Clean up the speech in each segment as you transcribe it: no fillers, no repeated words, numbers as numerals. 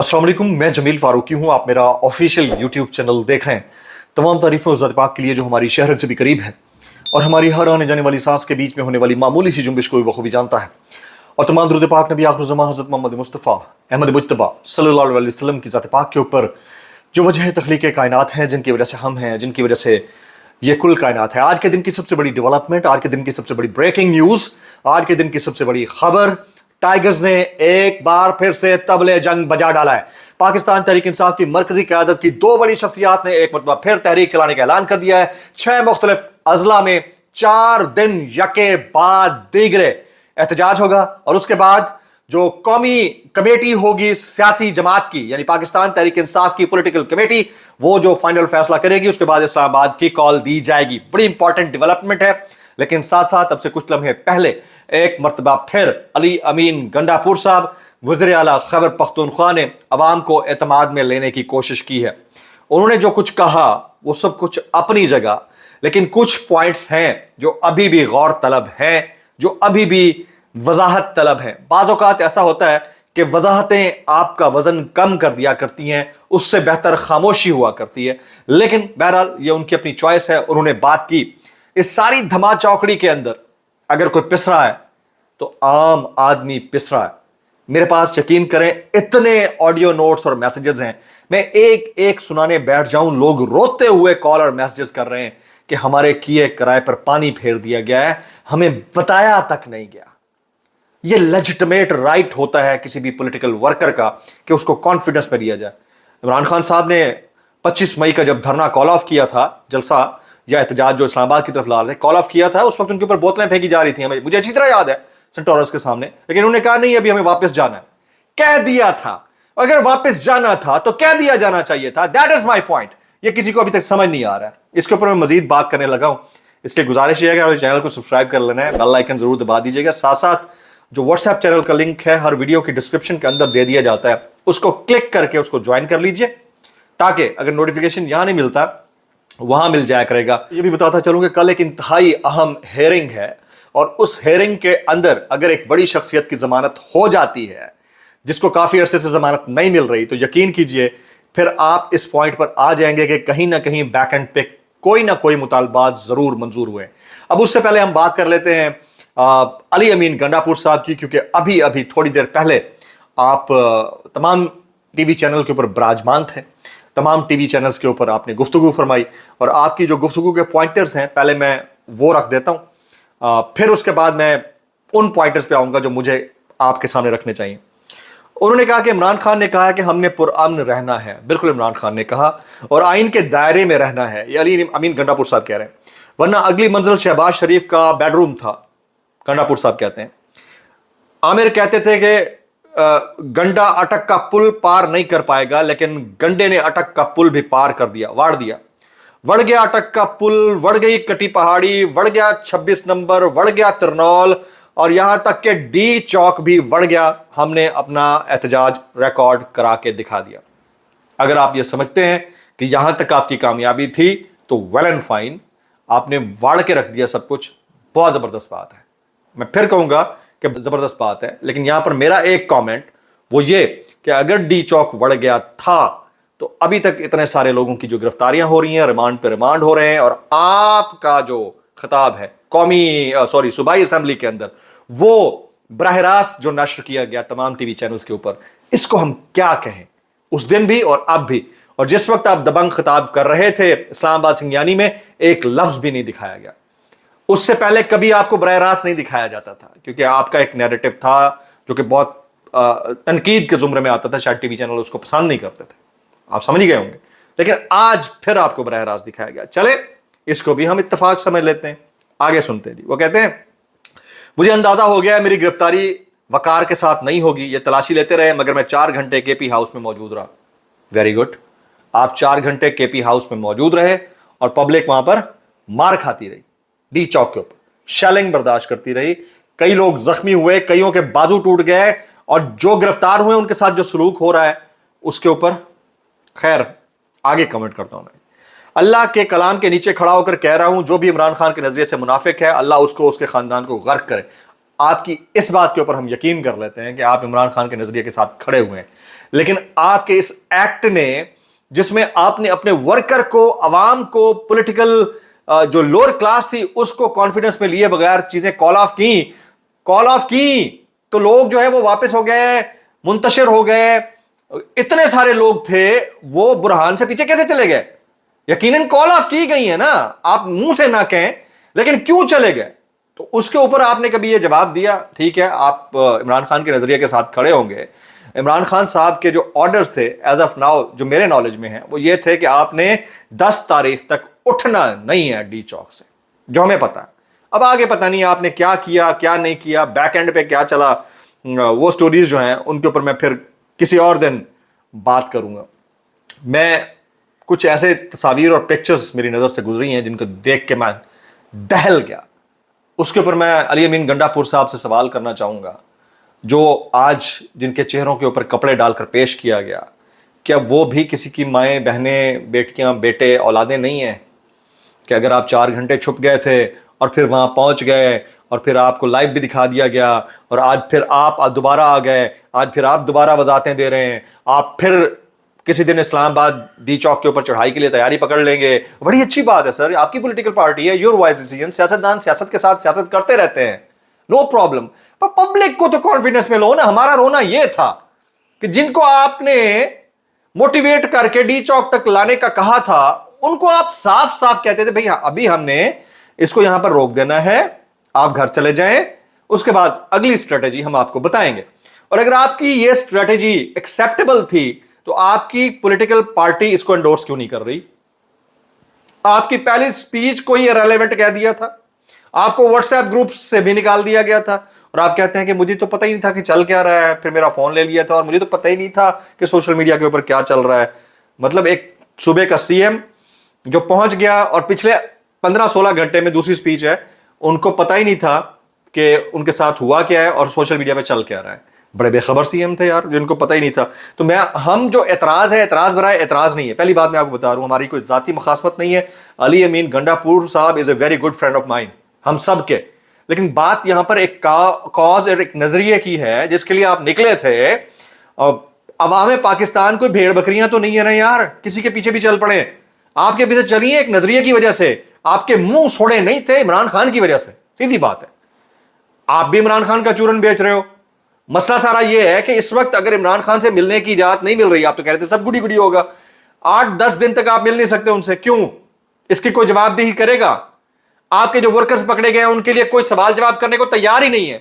अस्सलाम वालेकुम, मैं जमील फारूकी हूँ। आप मेरा ऑफिशियल यूट्यूब चैनल देख रहे हैं। तमाम तारीफ़ें उस ज़ात पाक के लिए जो हमारी शहर से भी करीब है और हमारी हर आने जाने वाली सांस के बीच में होने वाली मामूली सी जुम्बिश को भी बखूबी जानता है। और तमाम दुरूद पाक नबी आखिर ज़मां हज़रत मोहम्मद मुस्तफ़ा अहमद मुज्तबा सल्लल्लाहु अलैहि वसल्लम की ज़ात पाक के ऊपर जो वजह तख्लीक़ कायनात हैं, जिनकी वजह से हम हैं, जिनकी वजह से ये कुल कायनात है। आज के दिन की सबसे बड़ी डेवलपमेंट, आज के दिन की सबसे बड़ी ब्रेकिंग न्यूज़, आज के दिन की सबसे बड़ी खबर, टाइगर्स ने एक बार फिर से तबले जंग बजा डाला है। पाकिस्तान तहरीक इंसाफ की मरकजी क़यादत की दो बड़ी शख्सियात ने एक मरतबा फिर तहरीक चलाने का ऐलान कर दिया है। 6 मुख्तलिफ अजला में 4 दिन यके बाद दीगरे एहतजाज होगा और उसके बाद जो कौमी कमेटी होगी सियासी जमात की, यानी पाकिस्तान तहरीक इंसाफ की पॉलिटिकल कमेटी, वो जो फाइनल फैसला करेगी उसके बाद इस्लामाबाद की कॉल दी जाएगी। बड़ी इंपॉर्टेंट डेवलपमेंट है। लेकिन साथ साथ अब से कुछ लम्हे पहले एक मरतबा फिर अली अमीन गंडापुर साहब वज़ीर आला खैबर पख्तूनख्वा ने अवाम को एतमाद में लेने की कोशिश की है। उन्होंने जो कुछ कहा वो सब कुछ अपनी जगह, लेकिन कुछ पॉइंट्स हैं जो अभी भी गौर तलब हैं, जो अभी भी वजाहत तलब हैं। बाज़ औक़ात ऐसा होता है कि वजाहतें आपका वजन कम कर दिया करती हैं, उससे बेहतर खामोशी हुआ करती है। लेकिन बहरहाल ये उनकी अपनी चॉइस है, उन्होंने बात की। इस सारी धमा चौकड़ी के अंदर अगर कोई पिस रहा है तो आम आदमी पिस रहा है। मेरे पास यकीन करें इतने ऑडियो नोट्स और मैसेजेस हैं, मैं एक एक सुनाने बैठ जाऊं, लोग रोते हुए कॉल और मैसेजेस कर रहे हैं कि हमारे किए किराए पर पानी फेर दिया गया है, हमें बताया तक नहीं गया। यह लेजिटिमेट राइट होता है किसी भी पॉलिटिकल वर्कर का कि उसको कॉन्फिडेंस में लिया जाए। इमरान खान साहब ने 25 मई का जब धरना कॉल ऑफ किया था, जलसा या एहतजाज जो इस्लामाबाद की तरफ ला रहे कॉल ऑफ किया था, उस वक्त उनके ऊपर बोतलें फेंकी जा रही थी, हमें मुझे अच्छी तरह याद है, सेंटोरस के सामने। लेकिन उन्होंने कहा नहीं, अभी हमें वापस जाना है। कह दिया था, अगर वापस जाना था तो कह दिया जाना चाहिए था। That is my point. ये किसी को अभी तक समझ नहीं आ रहा है। इसके ऊपर मैं मजीद बात करने लगा हूं। इसलिए गुजारिश है कि हमारे चैनल को सब्सक्राइब कर लेना है, बेल आइकन जरूर दबा दीजिएगा। साथ साथ जो व्हाट्सएप चैनल का लिंक है हर वीडियो की डिस्क्रिप्शन के अंदर दे दिया जाता है, उसको क्लिक करके उसको ज्वाइन कर लीजिए, ताकि अगर नोटिफिकेशन यहां नहीं मिलता वहां मिल जाया करेगा। ये भी बताता चलूं कि कल एक इंतहाई अहम हेयरिंग है और उस हेयरिंग के अंदर अगर एक बड़ी शख्सियत की जमानत हो जाती है, जिसको काफी अरसे से जमानत नहीं मिल रही, तो यकीन कीजिए फिर आप इस पॉइंट पर आ जाएंगे कि कहीं ना कहीं बैक एंड पे कोई ना कोई मुतालबात जरूर मंजूर हुए। अब उससे पहले हम बात कर लेते हैं अली अमीन गंडापुर साहब की, क्योंकि अभी अभी थोड़ी देर पहले आप तमाम टीवी चैनल के ऊपर विराजमान थे, तमाम टीवी चैनल्स के ऊपर आपने गुफ्तगू फरमाई और आपकी जो गुफ्तगू के पॉइंटर्स हैं पहले मैं वो रख देता हूं, फिर उसके बाद मैं उन पॉइंटर्स पे आऊंगा जो मुझे आपके सामने रखने चाहिए। उन्होंने कहा कि इमरान खान ने कहा है कि हमने पुरअमन रहना है। बिल्कुल इमरान खान ने कहा, और आइन के दायरे में रहना है, ये अली अमीन गंडापुर साहब कह रहे हैं। वरना अगली मंजिल शहबाज शरीफ का बेडरूम था, गंडापुर साहब कहते हैं। आमिर कहते थे कि गंडा अटक का पुल पार नहीं कर पाएगा, लेकिन गंडे ने अटक का पुल भी पार कर दिया, वाड़ दिया। वड़ गया अटक का पुल, वड़ गई कटी पहाड़ी, वड़ गया 26 नंबर, वड़ गया तिरनौल, और यहां तक के डी चौक भी वड़ गया। हमने अपना एहतजाज रिकॉर्ड करा के दिखा दिया। अगर आप ये समझते हैं कि यहां तक आपकी कामयाबी थी तो वेल एंड फाइन, आपने वाड़ के रख दिया सब कुछ, बहुत जबरदस्त बात है। मैं फिर कहूंगा कि जबरदस्त बात है, लेकिन यहां पर मेरा एक कमेंट वो ये कि अगर डी चौक वड़ गया था तो अभी तक इतने सारे लोगों की जो गिरफ्तारियां हो रही हैं, रिमांड पे रिमांड हो रहे हैं, और आपका जो खिताब है सूबाई असेंबली के अंदर वो बराह रास्त जो नश्र किया गया तमाम टीवी चैनल्स के ऊपर, इसको हम क्या कहें? उस दिन भी और अब भी, और जिस वक्त आप दबंग खिताब कर रहे थे इस्लामाबाद सिंगियानी में, एक लफ्ज भी नहीं दिखाया गया। उससे पहले कभी आपको बराह रास्त नहीं दिखाया जाता था, क्योंकि आपका एक नैरेटिव था जो कि बहुत तनकीद के जुमरे में आता था, शायद टीवी चैनल उसको पसंद नहीं करते थे, आप समझ गए होंगे। लेकिन आज फिर आपको बराह रास्त दिखाया गया। चले, इसको भी हम इत्तेफाक समझ लेते हैं। आगे सुनते हैं जी। वो कहते हैं, मुझे अंदाजा हो गया है मेरी गिरफ्तारी वकार के साथ नहीं होगी। ये तलाशी लेते रहे मगर मैं 4 घंटे केपी हाउस में मौजूद रहा। वेरी गुड, आप 4 घंटे केपी हाउस में मौजूद रहे और पब्लिक वहां पर मार खाती रही, डी चौक के ऊपर शेलिंग बर्दाश्त करती रही। कई लोग जख्मी हुए, कईयों के बाजू टूट गए, और जो गिरफ्तार हुए उनके साथ जो सलूक हो रहा है उसके ऊपर खैर आगे कमेंट करता हूं मैं। अल्लाह के कलाम के नीचे खड़ा होकर कह रहा हूं, जो भी इमरान खान के नजरिए से मुनाफिक है, अल्लाह उसको, उसके खानदान को गर्क करे। आपकी इस बात के ऊपर हम यकीन कर लेते हैं कि आप इमरान खान के नजरिए के साथ खड़े हुए हैं। لیکن آپ کے اس ایکٹ نے جس میں آپ نے اپنے ورکر کو, عوام کو, پولیٹیکل جو لوور کلاس تھی اس کو کانفیڈنس میں لیے بغیر چیزیں کال آف کی تو لوگ جو ہے وہ واپس ہو گئے, منتشر ہو گئے. اتنے سارے لوگ تھے, وہ برہان سے پیچھے کیسے چلے گئے؟ یقیناً کال آف کی گئی ہے نا, آپ منہ سے نہ کہیں, لیکن کیوں چلے گئے؟ تو اس کے اوپر آپ نے کبھی یہ جواب دیا؟ ٹھیک ہے, آپ عمران خان کے نظریے کے ساتھ کھڑے ہوں گے. عمران خان صاحب کے جو آرڈرز تھے ایز آف ناؤ جو میرے نالج میں ہیں وہ یہ تھے کہ آپ نے 10 تاریخ تک اٹھنا نہیں ہے ڈی چوک سے, جو ہمیں پتا. اب آگے پتہ نہیں آپ نے کیا کیا کیا نہیں کیا, بیک اینڈ پہ کیا چلا, وہ سٹوریز جو ہیں ان کے اوپر میں پھر کسی اور دن بات کروں گا. میں کچھ ایسے تصاویر اور پکچرز میری نظر سے گزری ہیں جن کو دیکھ کے میں دہل گیا. اس کے اوپر میں علی امین گنڈا پور صاحب سے سوال کرنا چاہوں گا, جو آج جن کے چہروں کے اوپر کپڑے ڈال کر پیش کیا گیا, کیا وہ بھی کسی کی مائیں, بہنیں, بیٹیاں, بیٹے, اولادیں نہیں ہیں؟ کہ اگر آپ 4 گھنٹے چھپ گئے تھے اور پھر وہاں پہنچ گئے اور پھر آپ کو لائیو بھی دکھا دیا گیا اور آج پھر آپ دوبارہ آ گئے, آج پھر آپ دوبارہ وضاحتیں دے رہے ہیں, آپ پھر کسی دن اسلام آباد ڈی چوک کے اوپر چڑھائی کے لیے تیاری پکڑ لیں گے. بڑی اچھی بات ہے سر, آپ کی پولیٹیکل پارٹی ہے, یور وائز ڈیسیژن, سیاستدان سیاست کے ساتھ سیاست کرتے رہتے ہیں, نو پرابلم. پر پبلک کو تو کانفیڈنس میں لو نا. ہمارا رونا یہ تھا کہ جن کو آپ نے موٹیویٹ کر کے ڈی چوک تک لانے کا کہا تھا ان کو آپ صاف صاف کہتے تھے بھئی ابھی ہم نے اس کو یہاں پر روک دینا ہے, آپ گھر چلے جائیں, اس کے بعد اگلی اسٹریٹجی ہم آپ کو بتائیں گے. اور اگر آپ کی یہ اسٹریٹجی ایکسیپٹیبل تھی تو آپ کی پولیٹیکل پارٹی اس کو انڈورس کیوں نہیں کر رہی؟ آپ کی پہلی سپیچ کو ہی ریلیونٹ کہہ دیا تھا, آپ کو واٹس ایپ گروپ سے بھی نکال دیا گیا تھا, اور آپ کہتے ہیں کہ مجھے تو پتہ ہی نہیں تھا کہ چل کیا رہا ہے, پھر میرا فون لے لیا تھا اور مجھے تو پتہ ہی نہیں تھا کہ سوشل میڈیا کے اوپر کیا چل رہا ہے. مطلب ایک صوبے کا سی ایم جو پہنچ گیا اور پچھلے 15-16 گھنٹے میں دوسری سپیچ ہے, ان کو پتہ ہی نہیں تھا کہ ان کے ساتھ ہوا کیا ہے اور سوشل میڈیا پہ چل کیا رہا ہے. بڑے بے خبر سی ایم تھے یار, جن کو پتہ ہی نہیں تھا. تو ہم جو اعتراض ہے, اعتراض برائے اعتراض نہیں ہے. پہلی بات میں آپ کو بتا رہا ہوں, ہماری کوئی ذاتی مخاصمت نہیں ہے. علی امین Gandapur sahib is a very good friend of mine, ہم سب کے. لیکن بات یہاں پر ایک کاز اور ایک نظریے کی ہے جس کے لیے آپ نکلے تھے. عوام پاکستان کوئی بھیڑ بکریاں تو نہیں ہے نا یار, کسی کے پیچھے بھی چل پڑے. آپ کے پیچھے چلیے ایک نظریے کی وجہ سے, آپ کے منہ سوڑے نہیں تھے عمران خان کی وجہ سے, سیدھی بات ہے. آپ بھی عمران خان کا چورن بیچ رہے ہو. مسئلہ سارا یہ ہے کہ اس وقت اگر عمران خان سے ملنے کی اجازت نہیں مل رہی, آپ تو کہہ رہے تھے سب گڈی گڈی ہوگا, 8-10 دن تک آپ مل نہیں سکتے ان سے, کیوں؟ اس کی کوئی جواب دہی کرے گا؟ آپ کے جو ورکرز پکڑے گئے ہیں ان کے لیے کوئی سوال جواب کرنے کو تیار ہی نہیں ہے,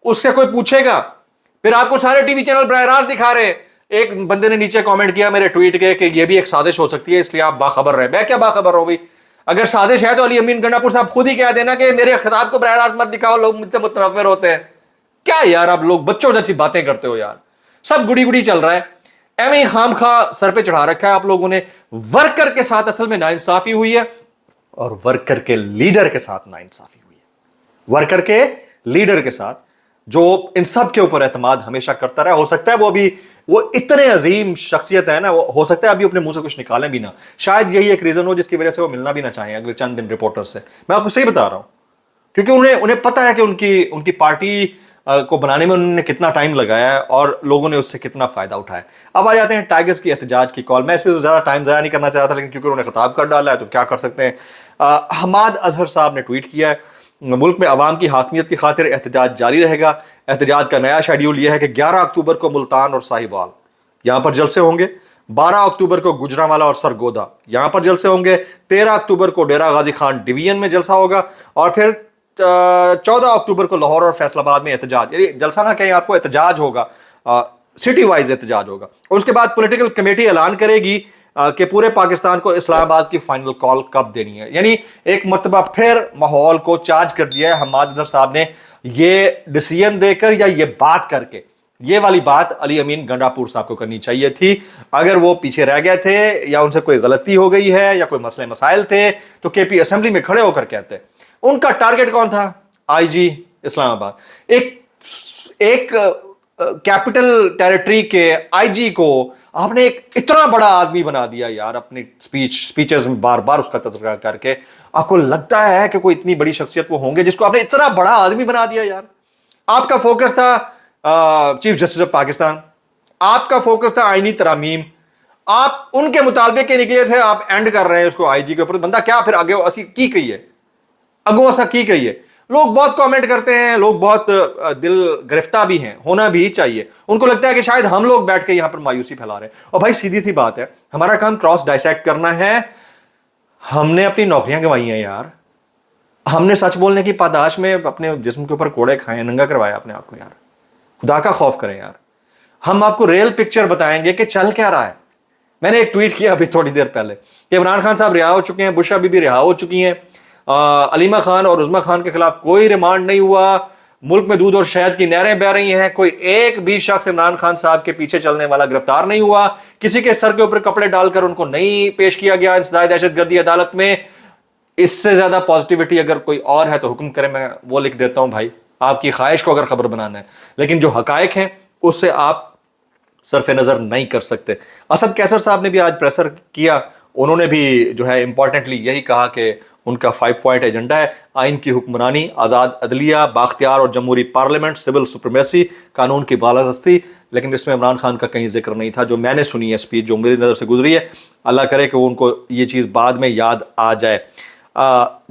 اس سے کوئی پوچھے گا؟ پھر آپ کو سارے ٹی وی چینل براہ راست دکھا رہے ہیں. ایک بندے نے نیچے کامنٹ کیا میرے ٹویٹ کے کہ یہ بھی ایک سازش ہو سکتی ہے, اس لیے آپ باخبر رہے. میں کیا باخبر ہوں بھائی؟ اگر سازش ہے تو علی امین گنڈا پور صاحب خود ہی کہہ دینا کہ میرے خطاب کو براہ راست مت دکھاؤ, لوگ مجھ سے متنفر ہوتے ہیں. کیا یار آپ لوگ بچوں جیسی باتیں کرتے ہو یار, سب گڑی گڑی چل رہا ہے. ایویں خام خواہ سر پہ چڑھا رکھا ہے آپ لوگوں نے. ورکر کے ساتھ اصل میں ناانصافی ہوئی ہے, اور ورکر کے لیڈر کے ساتھ ناانصافی ہوئی ہے. ورکر کے لیڈر کے ساتھ جو ان سب کے اوپر اعتماد ہمیشہ کرتا رہا. ہو سکتا ہے وہ اتنے عظیم شخصیت ہے نا, وہ ہو سکتا ہے ابھی اپنے منہ سے کچھ نکالیں بھی نہ. شاید یہی ایک ریزن ہو جس کی وجہ سے وہ ملنا بھی نہ چاہیں اگلے چند دن رپورٹر سے. میں آپ کو صحیح بتا رہا ہوں, کیونکہ انہیں پتا ہے کہ ان کی پارٹی کو بنانے میں انہوں نے کتنا ٹائم لگایا ہے اور لوگوں نے اس سے کتنا فائدہ اٹھایا. اب آ جاتے ہیں ٹائیگرز کی احتجاج کی کال. میں اس پہ زیادہ ٹائم ضائع نہیں کرنا چاہتا تھا, لیکن کیونکہ انہوں نے خطاب کر ڈالا ہے تو کیا کر سکتے ہیں. حماد اظہر صاحب نے ٹویٹ کیا ہے, ملک میں عوام کی حاکمیت کی خاطر احتجاج جاری رہے گا. احتجاج کا نیا شیڈیول یہ ہے کہ 11 اکتوبر کو ملتان اور ساہیوال یہاں پر جلسے ہوں گے, 12 اکتوبر کو گجرانوالہ اور سرگودا یہاں پر جلسے ہوں گے, 13 اکتوبر کو ڈیرہ غازی خان ڈویژن میں جلسہ ہوگا, اور پھر 14 اکتوبر کو لاہور اور فیصل آباد میں احتجاج. یعنی جلسہ نہ کہیں آپ کو, احتجاج ہوگا, سٹی وائز احتجاج ہوگا. اور اس کے بعد پولیٹیکل کمیٹی اعلان کرے گی کہ پورے پاکستان کو اسلام آباد کی فائنل کال کب دینی ہے. یعنی ایک مرتبہ پھر ماحول کو چارج کر دیا ہے حماد اظہر صاحب نے, یہ ڈیسیژن دے کر یا یہ بات کر کے. یہ والی بات علی امین گنڈا پور صاحب کو کرنی چاہیے تھی. اگر وہ پیچھے رہ گئے تھے یا ان سے کوئی غلطی ہو گئی ہے یا کوئی مسئلے مسائل تھے تو کے پی اسمبلی میں کھڑے ہو کر کہتے. ان کا ٹارگٹ کون تھا؟ آئی جی اسلام آباد. ایک کیپٹل ٹیریٹری کے آئی جی کو آپ نے ایک اتنا بڑا آدمی بنا دیا یار, اپنی سپیچز میں بار بار اس کا تذکرہ کر کے. آپ کو لگتا ہے کہ کوئی اتنی بڑی شخصیت وہ ہوں گے جس کو آپ نے اتنا بڑا آدمی بنا دیا یار؟ آپ کا فوکس تھا چیف جسٹس آف پاکستان, आपका फोकस था आईनी तरामीम, आप उनके मुतालबे के निकले थे, आप एंड कर रहे हैं उसको आईजी के ऊपर। बंदा क्या फिर आगे असी की कही है, अगो ऐसा की कही है। लोग बहुत कमेंट करते हैं, लोग बहुत दिल गिरफ्तार भी हैं, होना भी चाहिए। उनको लगता है कि शायद हम लोग बैठ के यहां पर मायूसी फैला रहे हैं। और भाई सीधी सी बात है, हमारा काम क्रॉस डाइसेक्ट करना है। हमने अपनी नौकरियां गंवाई हैं यार, हमने सच बोलने की पादाश में अपने जिस्म के ऊपर कोड़े खाए, नंगा करवाया अपने आप को यार। खुदा का खौफ करें यार। हम आपको रियल पिक्चर बताएंगे कि चल क्या रहा है। मैंने एक ट्वीट किया अभी थोड़ी देर पहले कि इमरान खान साहब रिहा हो चुके हैं, बुशरा बीबी रिहा हो चुकी हैं, अलीमा खान और उज़मा खान के खिलाफ कोई रिमांड नहीं हुआ, मुल्क में दूध और शहद की नहरें बह रही हैं, कोई एक भी शख्स इमरान खान साहब के पीछे चलने वाला गिरफ्तार नहीं हुआ, किसी के सर के ऊपर कपड़े डालकर उनको नहीं पेश किया गया इंसदाद दहशतगर्दी अदालत में। इससे ज्यादा पॉजिटिविटी अगर कोई और है तो हुक्म करें, मैं वो लिख देता हूं भाई, आपकी ख्वाहिश को अगर खबर बनाना है। लेकिन जो हकायक हैं उससे आप सरफ नजर नहीं कर सकते। असद कैसर साहब ने भी आज प्रेसर किया, उन्होंने भी जो है इंपॉर्टेंटली यही कहा कि उनका 5 पॉइंट एजेंडा है, आइन की हुक्मरानी, आज़ाद अदलिया, बाख्तियार और जमहूरी पार्लियामेंट, सिविल सुप्रीमेसी, कानून की बालादस्ती। लेकिन इसमें इमरान खान का कहीं जिक्र नहीं था। जो मैंने सुनी है स्पीच, जो मेरी नज़र से गुजरी है, अल्लाह करे कि उनको ये चीज़ बाद में याद आ जाए।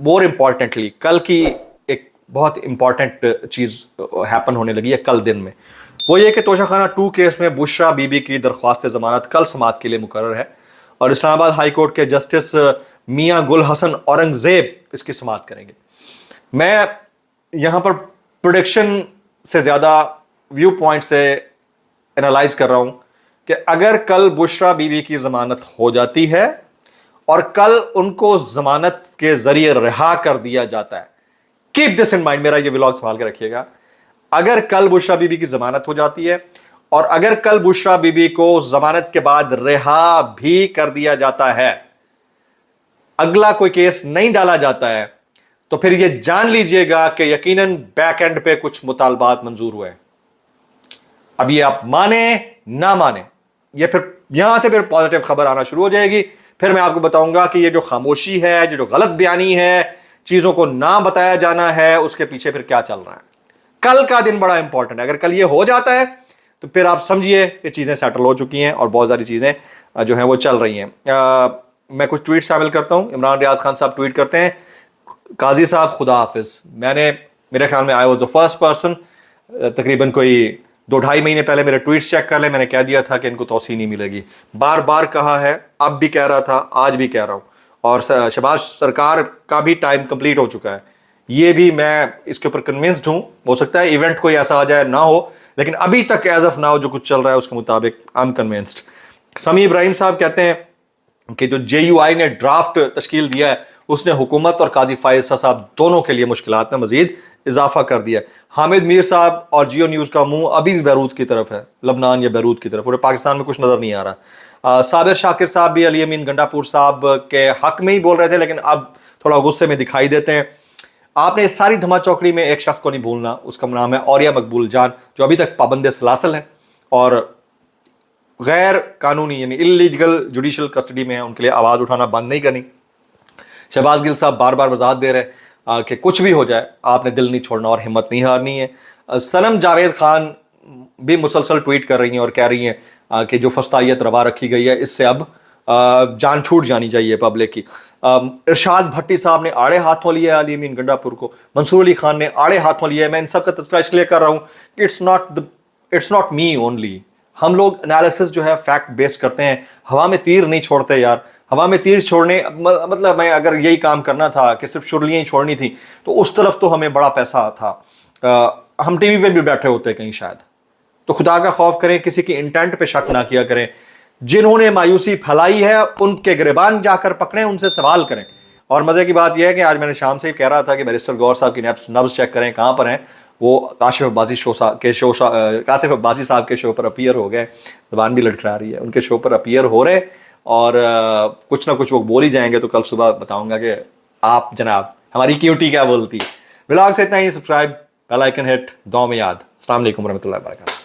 मोर इम्पॉर्टेंटली कल की एक बहुत इंपॉर्टेंट चीज़ हैपन होने लगी है कल दिन में, वो ये कि तोशाखाना 2 केस में बुशरा बीबी की दरख्वास्त ज़मानत कल समाअत के लिए मुकर्रर है और इस्लामाबाद हाई कोर्ट के जस्टिस मियां गुल हसन औरंगजेब इसकी समाअत करेंगे। मैं यहाँ पर प्रोडिक्शन से ज़्यादा व्यू पॉइंट से एनालाइज कर रहा हूँ कि अगर कल बुशरा बीबी की ज़मानत हो जाती है और कल उनको ज़मानत के ज़रिए रिहा कर दिया जाता है, कीप दिस इन माइंड, मेरा ये व्लॉग संभाल के रखिएगा। अगर कल बुशरा बीबी की ज़मानत हो जाती है और अगर कल बुशरा बीबी को ज़मानत के बाद रिहा भी कर दिया जाता है, अगला कोई केस नहीं डाला जाता है, तो फिर यह जान लीजिएगा कि यकीनन बैक एंड पे कुछ मुतालबात मंजूर हुए। अब ये आप माने ना माने, ये फिर यहां से फिर पॉजिटिव खबर आना शुरू हो जाएगी। फिर मैं आपको बताऊंगा कि ये जो खामोशी है, जो गलत बयानी है, चीजों को ना बताया जाना है, उसके पीछे फिर क्या चल रहा है। कल का दिन बड़ा इंपॉर्टेंट है। अगर कल ये हो जाता है तो फिर आप समझिए कि चीजें सेटल हो चुकी हैं और बहुत सारी चीजें जो हैं वो चल रही हैं। मैं कुछ ट्वीट शामिल करता हूं। इमरान रियाज खान साहब ट्वीट करते हैं, काजी साहब खुदा हाफिज। मेरे ख्याल में I was the first person, तकरीबन कोई 2-2.5 महीने पहले मेरे ट्वीट्स चेक कर ले, मैंने कह दिया था कि इनको तौसीह नहीं मिलेगी। बार बार कहा है, अब भी कह रहा था, आज भी कह रहा हूं। और शहबाज सरकार का भी टाइम कंप्लीट हो चुका है, ये भी मैं इसके ऊपर कन्विंस्ड हूं। हो सकता है इवेंट कोई ऐसा आ जाए ना हो, लेकिन अभी तक एज ऑफ नाउ जो कुछ चल रहा है उसके मुताबिक आई एम कन्विंस्ड। समी इब्राहिम साहब कहते हैं कि जो JUI ने ड्राफ्ट तश्कील दिया है उसने हुकूमत और काजी फायज साहब दोनों के लिए मुश्किलात में मजीद इजाफा कर दिया। हामिद मीर साहब और जियो न्यूज़ का मुंह अभी भी बैरूत की तरफ है, लबनान या बैरूत की तरफ, और पाकिस्तान में कुछ नज़र नहीं आ रहा। साबिर शाकिर साहब भी अली अमीन गंडापुर साहब के हक में ही बोल रहे थे, लेकिन अब थोड़ा गुस्से में दिखाई देते हैं। आपने इस सारी धमा चौकड़ी में एक शख्स को नहीं भूलना, उसका नाम है औरिया मकबूल जान, जो अभी तक पाबंद सलासल है और गैर कानूनी यानी इलीगल जुडिशल कस्टडी में है। उनके लिए आवाज़ उठाना बंद नहीं करनी। शहबाज गिल साहब बार बार वजाहत दे रहे हैं कि कुछ भी हो जाए आपने दिल नहीं छोड़ना और हिम्मत नहीं हारनी है। सनम जावेद खान भी मुसलसल ट्वीट कर रही हैं और कह रही हैं कि जो फस्तायत रवा रखी गई है इससे अब जान छूट जानी चाहिए पब्लिक की। इरशाद भट्टी साहब ने आड़े हाथों लिया अली अमीन गंडापुर को, मंसूर अली खान ने आड़े हाथों लिया। मैं इन सब का तस्करा इसलिए कर रहा हूँ कि इट्स नॉट मी ओनली। हम लोग एनालिसिस जो है फैक्ट बेस करते हैं, हवा में तीर नहीं छोड़ते यार। हवा में तीर छोड़ने मतलब मैं अगर यही काम करना था कि सिर्फ शुरलियाँ ही छोड़नी थी तो उस तरफ तो हमें बड़ा पैसा था, हम टीवी पे भी बैठे होते कहीं शायद। तो खुदा का खौफ करें, किसी की इंटेंट पे शक ना किया करें। जिन्होंने मायूसी फैलाई है उनके गिरबान जाकर पकड़ें, उनसे सवाल करें। और मजे की बात यह है कि आज मैंने शाम से ही कह रहा था कि बैरिस्टर गौर साहब की नब्ज चेक करें कहाँ पर हैं। वो काशिफ अब्बासी साहब के शो पर अपीयर हो गए, जबान भी लटखड़ा रही है, उनके शो पर अपीयर हो रहे और कुछ ना कुछ वो बोल ही जाएंगे। तो कल सुबह बताऊंगा कि आप जनाब हमारी क्यूटी क्या बोलती है। व्लॉग से इतना ही। सब्सक्राइब, बेल आइकन हिट, दुआ में याद। अस्सलाम वालेकुम रहमतुल्लाहि व बरकातहू।